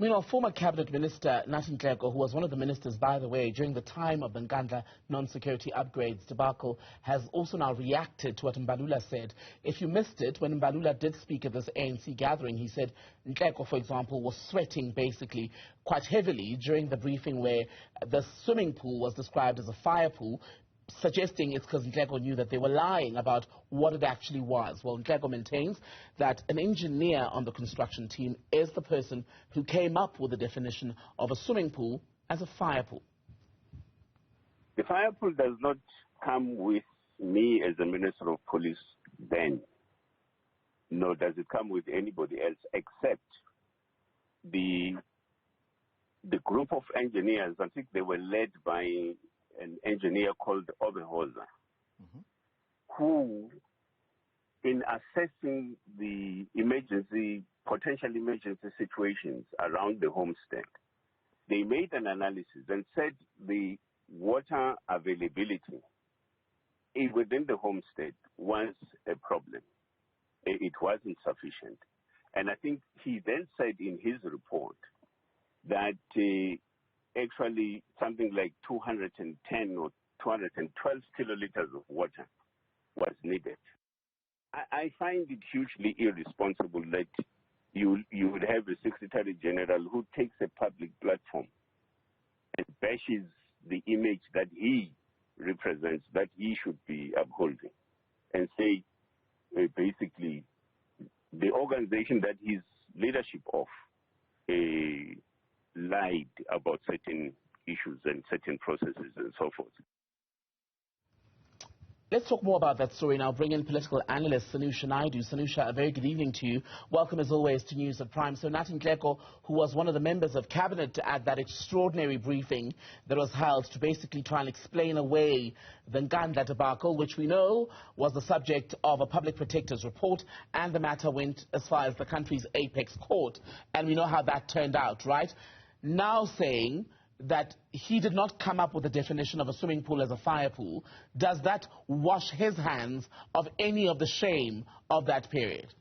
Meanwhile, former Cabinet Minister Nathi Nhleko, who was one of the ministers, by the way, during the time of the Nkandla non-security upgrades debacle, has also now reacted to what Mbalula said. If you missed it, when Mbalula did speak at this ANC gathering, he said Nhleko, for example, was sweating basically quite heavily during the briefing where the swimming pool was described as a fire pool, suggesting it's because Nhleko knew that they were lying about what it actually was. Well, Nhleko maintains that an engineer on the construction team is the person who came up with the definition of a swimming pool as a fire pool. The fire pool does not come with me as a Minister of Police then, nor does it come with anybody else except the group of engineers. I think they were led by an engineer called Oberholzer, who, in assessing the potential emergency situations around the homestead, they made an analysis and said the water availability within the homestead was a problem. It wasn't sufficient. And I think he then said in his report that actually something like 210 or 212 kiloliters of water was needed. I find it hugely irresponsible that you would have a Secretary General who takes a public platform and bashes the image that he represents, that he should be upholding, and say basically the organization that he's leadership of lied about certain issues and certain processes and so forth. Let's talk more about that story now. Bring in political analyst Sanusha Naidu. Sanusha, a very good evening to you. Welcome as always to News at Prime. So Nathi Nhleko, who was one of the members of cabinet at that extraordinary briefing that was held to basically try and explain away the Nkandla debacle, which we know was the subject of a public protector's report, and the matter went as far as the country's apex court. And we know how that turned out, right? Now saying that he did not come up with a definition of a swimming pool as a fire pool, does that wash his hands of any of the shame of that period?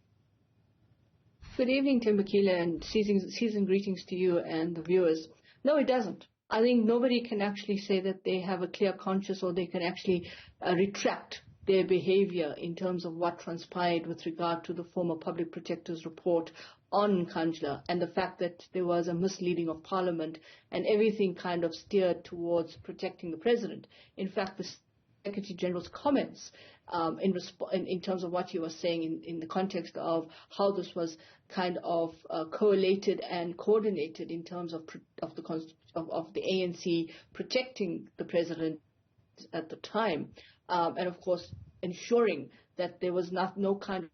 Good evening, Tim Fikile, and season greetings to you and the viewers. No, it doesn't. I think nobody can actually say that they have a clear conscience or they can actually retract their behavior in terms of what transpired with regard to the former public protector's report on Nkandla and the fact that there was a misleading of Parliament and everything kind of steered towards protecting the President. In fact, the Secretary General's comments in terms of what he was saying in the context of how this was kind of collated and coordinated in terms of the ANC protecting the President at the time, and of course ensuring that there was no kind of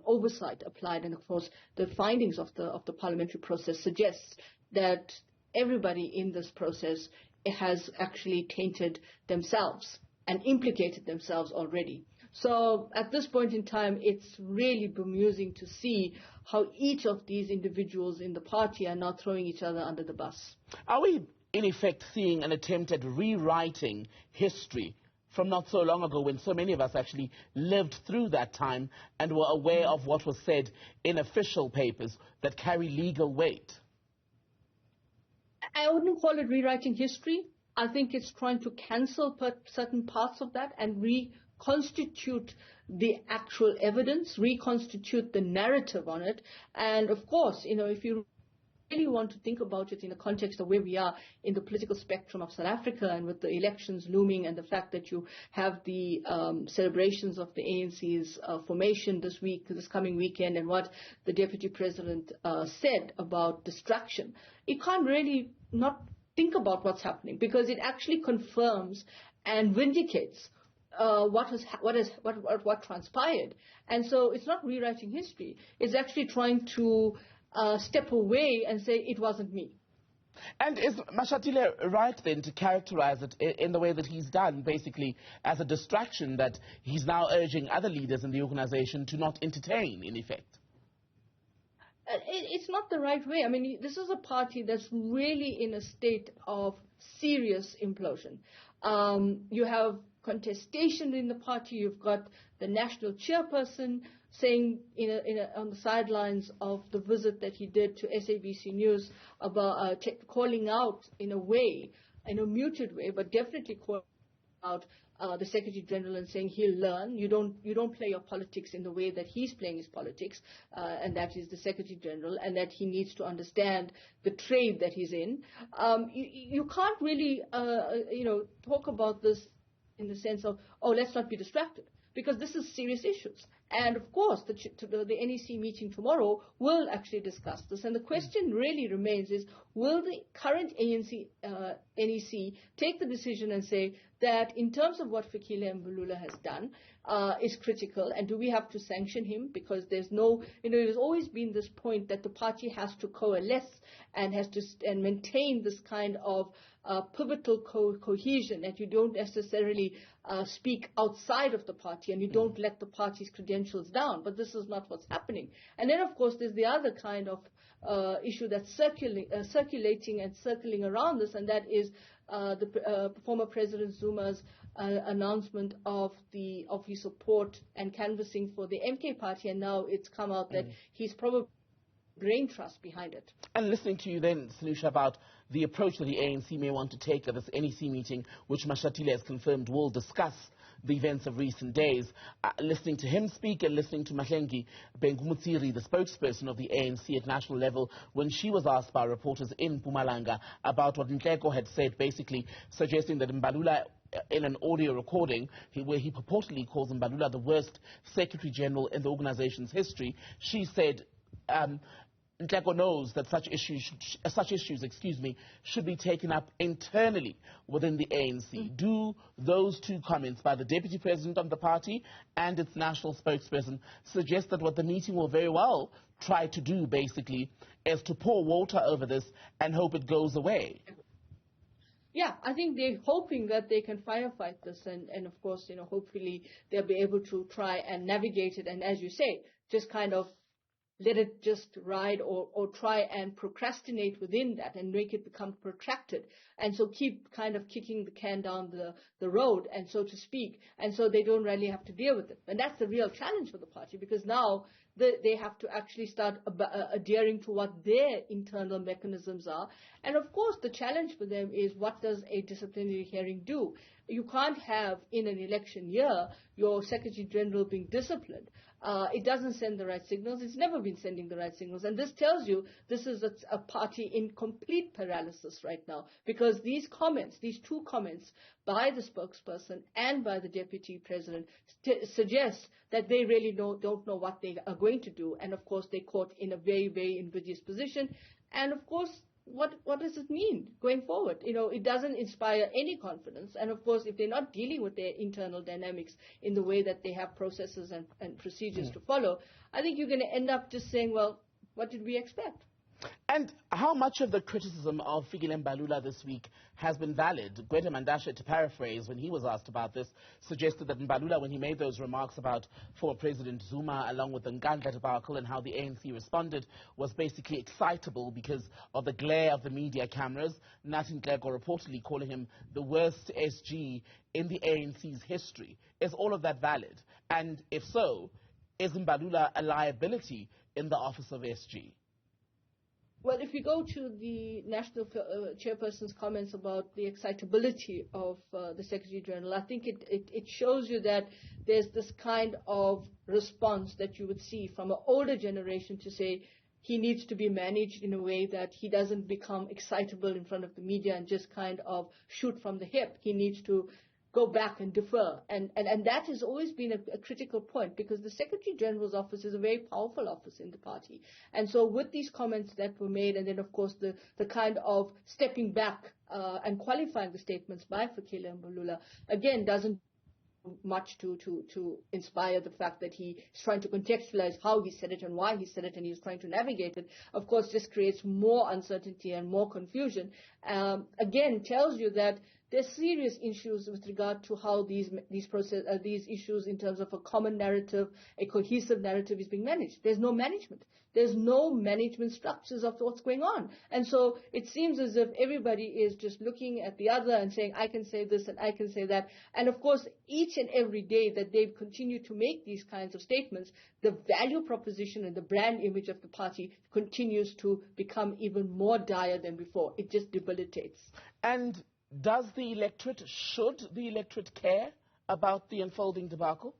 oversight applied. And of course the findings of the parliamentary process suggests that everybody in this process has actually tainted themselves and implicated themselves already. So at this point in time, it's really bemusing to see how each of these individuals in the party are now throwing each other under the bus. Are we in effect seeing an attempt at rewriting history from not so long ago, when so many of us actually lived through that time and were aware of what was said in official papers that carry legal weight? I wouldn't call it rewriting history. I think it's trying to cancel certain parts of that and reconstitute the actual evidence, reconstitute the narrative on it. And of course, if you really want to think about it in the context of where we are in the political spectrum of South Africa, and with the elections looming and the fact that you have the celebrations of the ANC's formation this coming weekend, and what the Deputy President said about distraction, you can't really not think about what's happening, because it actually confirms and vindicates what transpired. And so it's not rewriting history. It's actually trying to step away and say it wasn't me. And is Mashatile right then to characterize it in the way that he's done, basically as a distraction that he's now urging other leaders in the organization to not entertain, in effect? It's not the right way. I mean, this is a party that's really in a state of serious implosion. You have contestation in the party. You've got the national chairperson saying on the sidelines of the visit that he did to SABC News about calling out in a way, in a muted way, but definitely calling out the Secretary General and saying he'll learn. You don't play your politics in the way that he's playing his politics, and that is the Secretary General, and that he needs to understand the trade that he's in. You can't really talk about this in the sense of, oh, let's not be distracted, because this is serious issues. And of course, the NEC meeting tomorrow will actually discuss this. And the question really remains is, will the current NEC take the decision and say that in terms of what Fikile Mbalula has done is critical, and do we have to sanction him? Because there's no, there's always been this point that the party has to coalesce and has to maintain this kind of pivotal cohesion, that you don't necessarily speak outside of the party and you don't let the party's credentials down. But this is not what's happening. And then, of course, there's the other kind of issue that's circulating and circling around this, and that is the former President Zuma's announcement of his support and canvassing for the MK party, and now it's come out that he's probably brain trust behind it. And listening to you then, Sanusha, about the approach that the ANC may want to take at this NEC meeting, which Mashatile has confirmed will discuss the events of recent days. Listening to him speak and listening to Mahlengi Bengumutsiri, the spokesperson of the ANC at national level, when she was asked by reporters in Mpumalanga about what Nhleko had said, basically suggesting that Mbalula, in an audio recording where he purportedly calls Mbalula the worst Secretary General in the organization's history, she said Nhleko knows that such issues should be taken up internally within the ANC. Do those two comments by the Deputy President of the party and its national spokesperson suggest that what the meeting will very well try to do, basically, is to pour water over this and hope it goes away? Yeah, I think they're hoping that they can firefight this, and of course, hopefully they'll be able to try and navigate it, and as you say, just kind of let it just ride or try and procrastinate within that and make it become protracted. And so keep kind of kicking the can down the road, and so to speak. And so they don't really have to deal with it. And that's the real challenge for the party, because now they have to actually start adhering to what their internal mechanisms are. And of course, the challenge for them is, what does a disciplinary hearing do? You can't have, in an election year, your Secretary General being disciplined. It doesn't send the right signals. It's never been sending the right signals. And this tells you this is a party in complete paralysis right now, because these two comments by the spokesperson and by the Deputy President suggest that they really don't know what they are going to do. And of course, they're caught in a very, very invidious position. And of course, what does it mean going forward? It doesn't inspire any confidence. And of course, if they're not dealing with their internal dynamics in the way that they have processes and procedures to follow, I think you're going to end up just saying, well, what did we expect? And how much of the criticism of Fikile Mbalula this week has been valid? Gwede Mandashe, to paraphrase, when he was asked about this, suggested that Mbalula, when he made those remarks about former President Zuma, along with the Nkandla debacle and how the ANC responded, was basically excitable because of the glare of the media cameras. Nathi Nhleko reportedly calling him the worst SG in the ANC's history. Is all of that valid? And if so, is Mbalula a liability in the office of SG? Well, if you go to the national chairperson's comments about the excitability of the Secretary General, I think it shows you that there's this kind of response that you would see from an older generation to say he needs to be managed in a way that he doesn't become excitable in front of the media and just kind of shoot from the hip. He needs to go back and defer. And that has always been a critical point, because the Secretary General's office is a very powerful office in the party. And so with these comments that were made, and then of course the kind of stepping back and qualifying the statements by Fikile Mbalula, again, doesn't much to inspire the fact that he is trying to contextualize how he said it and why he said it, and he's trying to navigate it. Of course, this creates more uncertainty and more confusion. Again, tells you that There's serious issues with regard to how these issues in terms of a common narrative, a cohesive narrative is being managed. There's no management. There's no management structures of what's going on. And so it seems as if everybody is just looking at the other and saying, I can say this and I can say that. And of course, each and every day that they continue to make these kinds of statements, the value proposition and the brand image of the party continues to become even more dire than before. It just debilitates. And should the electorate care about the unfolding debacle?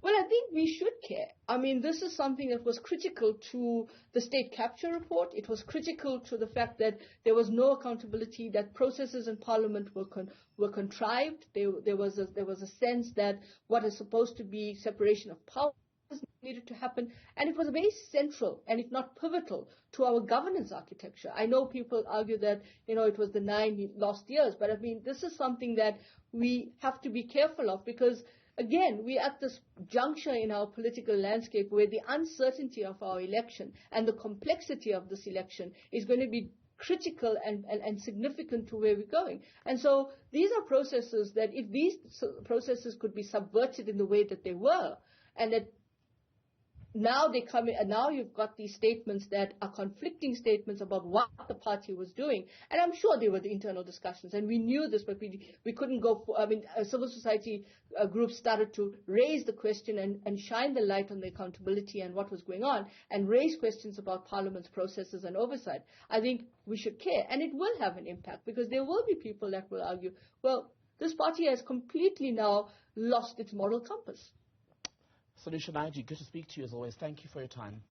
Well, I think we should care. I mean, this is something that was critical to the state capture report. It was critical to the fact that there was no accountability, that processes in parliament were contrived. There was a sense that what is supposed to be separation of powers needed to happen, and it was very central and if not pivotal to our governance architecture. I know people argue that it was the 9 lost years, but I mean this is something that we have to be careful of, because again we're at this juncture in our political landscape where the uncertainty of our election and the complexity of this election is going to be critical and significant to where we're going. And so these are processes that if these processes could be subverted in the way that they were, and that now they come in, and now you've got these statements that are conflicting statements about what the party was doing. And I'm sure there were the internal discussions, and we knew this, but we couldn't go for, civil society groups started to raise the question and shine the light on the accountability and what was going on, and raise questions about Parliament's processes and oversight. I think we should care, and it will have an impact, because there will be people that will argue, well, this party has completely now lost its moral compass. Sanusha Naidu, good to speak to you as always. Thank you for your time.